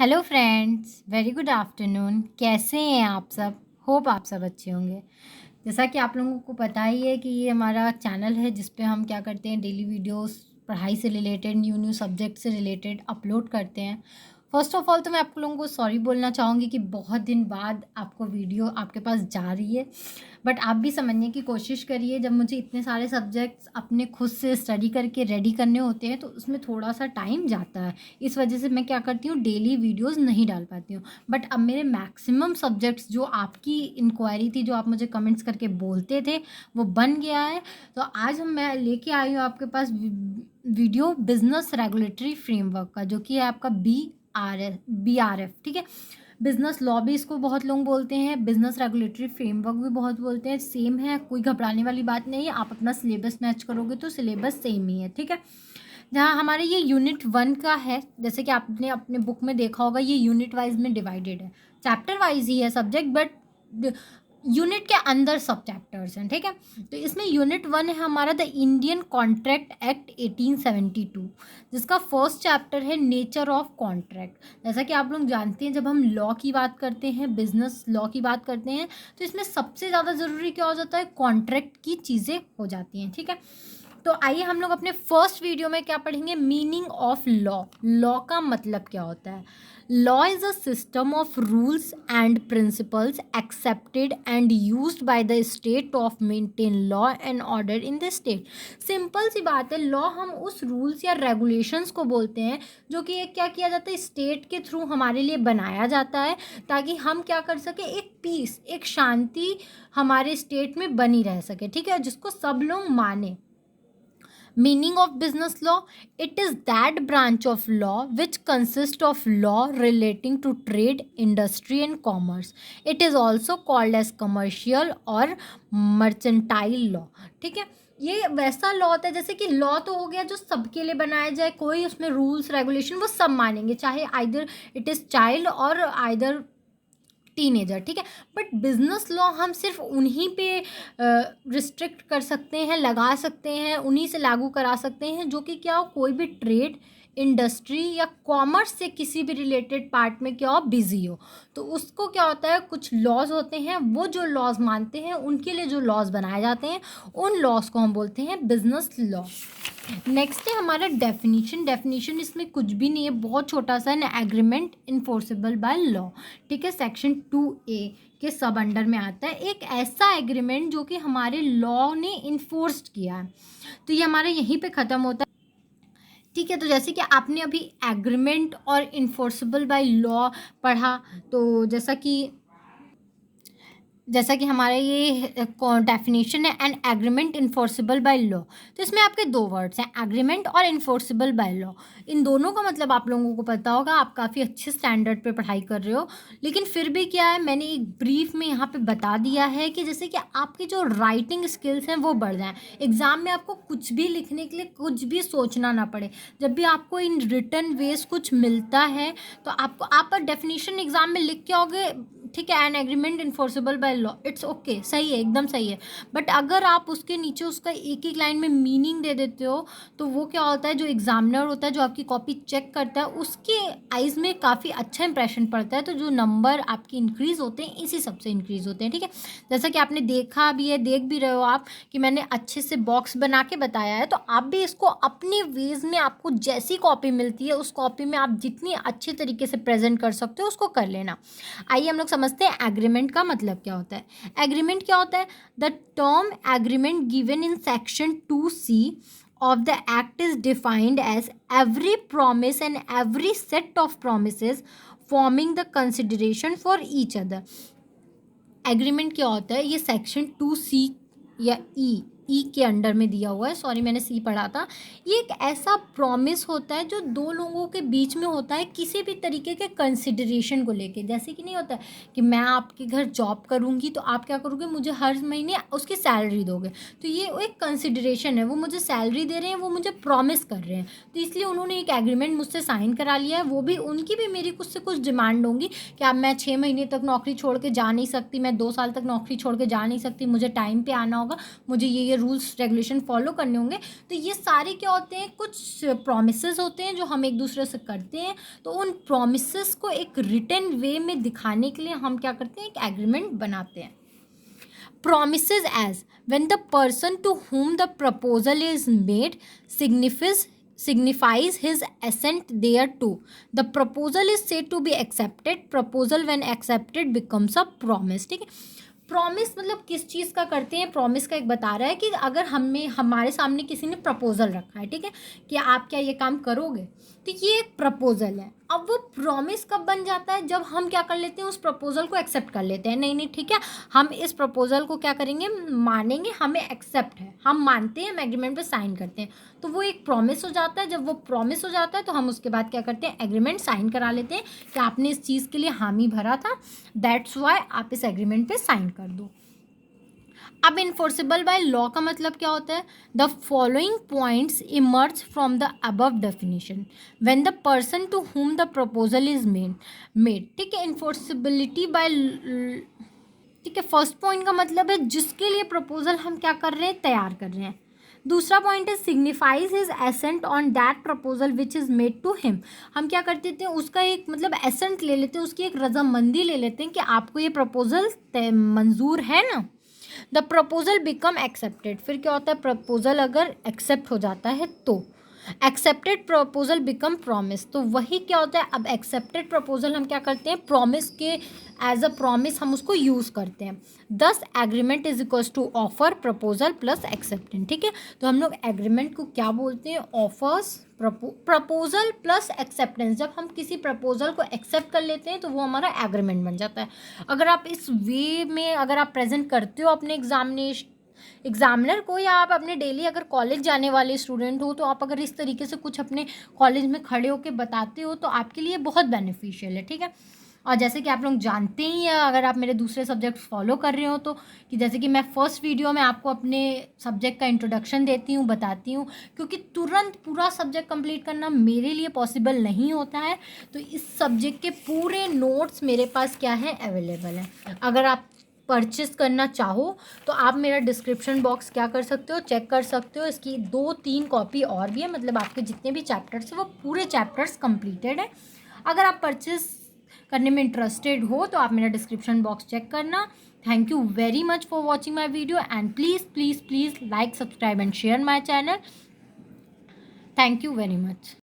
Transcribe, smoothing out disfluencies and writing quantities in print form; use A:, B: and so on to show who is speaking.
A: Hello friends, very good afternoon. कैसे हैं आप सब? होप आप सब अच्छे होंगे। जैसा कि आप लोगों को पता ही है कि ये हमारा चैनल है जिस पे हम क्या करते हैं, डेली वीडियोस पढ़ाई से रिलेटेड, न्यू न्यू सब्जेक्ट से रिलेटेड अपलोड करते हैं। फ़र्स्ट ऑफ़ ऑल तो मैं आप लोगों को सॉरी बोलना चाहूँगी कि बहुत दिन बाद आपको वीडियो आपके पास जा रही है। बट आप भी समझने की कोशिश करिए, जब मुझे इतने सारे सब्जेक्ट्स अपने खुद से स्टडी करके रेडी करने होते हैं तो उसमें थोड़ा सा टाइम जाता है। इस वजह से मैं क्या करती हूँ, डेली वीडियोस नहीं डाल पाती हूँ। बट अब मेरे मैक्सिमम सब्जेक्ट्स जो आपकी इंक्वायरी थी, जो आप मुझे कमेंट्स करके बोलते थे, वो बन गया है। तो आज मैं लेके आई हूँ आपके पास वीडियो बिजनेस रेगुलेटरी फ्रेमवर्क का, जो कि है आपका BRF। ठीक है, बिजनेस लॉ भी इसको बहुत लोग बोलते हैं, बिजनेस रेगुलेटरी फ्रेमवर्क भी बहुत बोलते हैं। सेम है, कोई घबराने वाली बात नहीं है। आप अपना सिलेबस मैच करोगे तो सिलेबस सेम ही है। ठीक है, जहाँ हमारे ये यूनिट 1 का है, जैसे कि आपने अपने बुक में देखा होगा, ये यूनिट वाइज में डिवाइडेड है, चैप्टर वाइज ही है सब्जेक्ट, बट यूनिट के अंदर सब चैप्टर्स हैं। ठीक है, तो इसमें यूनिट 1 है हमारा द इंडियन कॉन्ट्रैक्ट एक्ट 1872, जिसका फर्स्ट चैप्टर है नेचर ऑफ कॉन्ट्रैक्ट। जैसा कि आप लोग जानते हैं, जब हम लॉ की बात करते हैं, बिजनेस लॉ की बात करते हैं, तो इसमें सबसे ज़्यादा ज़रूरी क्या हो जाता है, कॉन्ट्रैक्ट की चीज़ें हो जाती हैं। ठीक है, तो आइए हम लोग अपने फर्स्ट वीडियो में क्या पढ़ेंगे, मीनिंग ऑफ लॉ। लॉ का मतलब क्या होता है? Law is a system of rules and principles accepted and used by the state of maintain law and order in the state. Simple सी बात है, लॉ हम उस रूल्स या रेगुलेशंस को बोलते हैं जो कि एक क्या किया जाता है, स्टेट के थ्रू हमारे लिए बनाया जाता है, ताकि हम क्या कर सके, एक पीस, एक शांति हमारे स्टेट में बनी रह सके। ठीक है, जिसको सब लोग माने। Meaning of business law: it is that branch of law which consists of law relating to trade, industry and commerce. It is also called as commercial or mercantile law. ठीक है, ये वैसा लॉ होता है, जैसे कि लॉ तो हो गया जो सबके लिए बनाया जाए, कोई उसमें रूल्स रेगुलेशन वो सब मानेंगे, चाहे आइदर इट इज़ चाइल्ड और आइदर टीनेजर। ठीक है, बट बिजनेस लॉ हम सिर्फ उन्हीं पे रिस्ट्रिक्ट कर सकते हैं, लगा सकते हैं, उन्हीं से लागू करा सकते हैं जो कि क्या हो, कोई भी ट्रेड, इंडस्ट्री या कॉमर्स से किसी भी रिलेटेड पार्ट में क्या हो, बिजी हो। तो उसको क्या होता है, कुछ लॉज होते हैं, वो जो लॉज मानते हैं उनके लिए जो लॉज बनाए जाते हैं, उन लॉज को हम बोलते हैं बिजनेस लॉ। नेक्स्ट है हमारा डेफिनीशन इसमें कुछ भी नहीं है, बहुत छोटा सा, an agreement enforceable by law. ठीक है, सेक्शन 2A के सब अंडर में आता है, एक ऐसा एग्रीमेंट जो कि हमारे लॉ ने इन्फोर्स्ड किया है। तो ये हमारा यहीं पे ख़त्म होता है। ठीक है, तो जैसे कि आपने अभी एग्रीमेंट और इन्फोर्सेबल बाय लॉ पढ़ा, तो जैसा कि हमारा ये डेफिनेशन है, an agreement enforceable by law. तो इसमें आपके दो वर्ड्स हैं, एग्रीमेंट और इन्फोर्सेबल बाय लॉ। इन दोनों का मतलब आप लोगों को पता होगा, आप काफ़ी अच्छे स्टैंडर्ड पे पढ़ाई कर रहे हो, लेकिन फिर भी क्या है, मैंने एक ब्रीफ में यहाँ पे बता दिया है कि जैसे कि आपकी जो राइटिंग स्किल्स हैं वो बढ़ जाएँ, एग्ज़ाम में आपको कुछ भी लिखने के लिए कुछ भी सोचना ना पड़े। जब भी आपको इन रिटन वेज कुछ मिलता है तो आप डेफिनेशन एग्ज़ाम में लिख के आओगे, ठीक है, an agreement enforceable by law, it's okay, सही है, एकदम सही है। बट अगर आप उसके नीचे उसका एक एक लाइन में मीनिंग दे देते हो, तो वो क्या होता है, जो एग्जामिनर होता है, जो आपकी कॉपी चेक करता है, उसके आइज़ में काफ़ी अच्छा इंप्रेशन पड़ता है। तो जो नंबर आपके इंक्रीज़ होते हैं, इसी सबसे इंक्रीज़ होते हैं। ठीक है, जैसा कि आपने देखा भी है, देख भी रहे हो आप कि मैंने अच्छे से बॉक्स बना के बताया है, तो आप भी इसको अपने वेज में, आपको जैसी कॉपी मिलती है उस कॉपी में आप जितनी अच्छे तरीके से प्रेजेंट कर सकते हो उसको कर लेना। आइए हम लोग समझते हैं एग्रीमेंट का मतलब क्या होता है। एग्रीमेंट क्या होता है, the term agreement given in section 2C of the act is defined as every promise and every set of promises forming the consideration for each other. Agreement क्या होता है, ये सेक्शन 2C या ई के अंडर में दिया हुआ है, सॉरी मैंने सी पढ़ा था। ये एक ऐसा प्रॉमिस होता है जो दो लोगों के बीच में होता है किसी भी तरीके के कंसिडरेशन को लेके। जैसे कि नहीं होता है कि मैं आपके घर जॉब करूँगी तो आप क्या करोगे, मुझे हर महीने उसकी सैलरी दोगे, तो ये एक कंसिडरेशन है, वो मुझे सैलरी दे रहे हैं, वो मुझे प्रॉमिस कर रहे हैं, तो इसलिए उन्होंने एक एग्रीमेंट मुझसे साइन करा लिया है। वो भी उनकी भी मेरी कुछ से कुछ डिमांड होंगी कि अब मैं 6 महीने तक नौकरी छोड़ के जा नहीं सकती, मैं 2 साल तक नौकरी छोड़ के जा नहीं सकती, मुझे टाइम पे आना होगा, मुझे ये रूल्स रेगुलेशन फॉलो करने होंगे। तो ये सारे क्या होते हैं, कुछ प्रॉमिसेस होते हैं जो हम एक दूसरे से करते हैं। तो उन प्रॉमिसेस को एक रिटन वे में दिखाने के लिए हम क्या करते हैं, एक एग्रीमेंट बनाते हैं। Promises as when the person to whom the proposal is made signifies his assent thereto. The proposal is said to be accepted. Proposal when accepted becomes a promise. ठीक है, प्रॉमिस मतलब किस चीज़ का करते हैं, प्रॉमिस का एक बता रहा है कि अगर हमारे सामने किसी ने प्रपोजल रखा है, ठीक है, कि आप क्या ये काम करोगे, तो ये एक प्रपोजल है। अब वो प्रॉमिस कब बन जाता है, जब हम क्या कर लेते हैं, उस प्रपोजल को एक्सेप्ट कर लेते हैं। नहीं नहीं ठीक है, हम इस प्रपोजल को क्या करेंगे, मानेंगे, हमें एक्सेप्ट है, हम मानते हैं, हम एग्रीमेंट पे साइन करते हैं, तो वो एक प्रॉमिस हो जाता है। जब वो प्रॉमिस हो जाता है तो हम उसके बाद क्या करते हैं, एग्रीमेंट साइन करा लेते हैं कि आपने इस चीज़ के लिए हामी भरा था, दैट्स वाई आप इस एग्रीमेंट पे साइन कर दो। अब इन्फोर्सेबल बाय लॉ का मतलब क्या होता है, the following points emerge from the above definition when the person to whom the proposal is made. ठीक है, इन्फोर्सिबिलिटी बाय, ठीक है, फर्स्ट पॉइंट का मतलब है जिसके लिए प्रपोजल हम क्या कर रहे हैं, तैयार कर रहे हैं। दूसरा पॉइंट है signifies his assent on that proposal which is made to him. हम क्या करते थे, उसका एक मतलब एसेंट ले लेते हैं, उसकी एक रजामंदी ले लेते हैं कि आपको ये प्रपोजल मंजूर है ना। द प्रपोजल बिकम एक्सेप्टेड, फिर क्या होता है, प्रपोजल अगर एक्सेप्ट हो जाता है तो एक्सेप्टेड प्रपोजल बिकम प्रॉमिस। तो वही क्या होता है, अब एक्सेप्टेड प्रपोजल हम क्या करते हैं, प्रॉमिस के एज अ प्रॉमिस हम उसको यूज़ करते हैं। This agreement is equals to offer proposal plus acceptance. ठीक है, तो हम लोग एग्रीमेंट को क्या बोलते हैं, ऑफर्स प्रपोजल प्लस एक्सेप्टेंस। जब हम किसी प्रपोजल को एक्सेप्ट कर लेते हैं तो वो हमारा एग्रीमेंट बन जाता है। अगर आप इस वे में अगर आप प्रेजेंट करते हो अपने एग्जामिनर को, या आप अपने डेली अगर कॉलेज जाने वाले स्टूडेंट हो, तो आप अगर इस तरीके से कुछ अपने कॉलेज में खड़े होकर बताते हो तो आपके लिए बहुत बेनिफिशियल है। ठीक है, और जैसे कि आप लोग जानते ही हैं, अगर आप मेरे दूसरे सब्जेक्ट फॉलो कर रहे हो तो, कि जैसे कि मैं फर्स्ट वीडियो में आपको अपने सब्जेक्ट का इंट्रोडक्शन देती हूँ, बताती हूँ, क्योंकि तुरंत पूरा सब्जेक्ट कंप्लीट करना मेरे लिए पॉसिबल नहीं होता है। तो इस सब्जेक्ट के पूरे नोट्स मेरे पास क्या है, अवेलेबल है। अगर आप परचेस करना चाहो तो आप मेरा डिस्क्रिप्शन बॉक्स क्या कर सकते हो, चेक कर सकते हो। इसकी 2-3 कॉपी और भी है, मतलब आपके जितने भी चैप्टर्स हैं वो पूरे चैप्टर्स कंप्लीटेड है। अगर आप परचेस करने में इंटरेस्टेड हो तो आप मेरा डिस्क्रिप्शन बॉक्स चेक करना। Thank you very much for watching my video and please please please like, subscribe and share my channel. Thank you very much.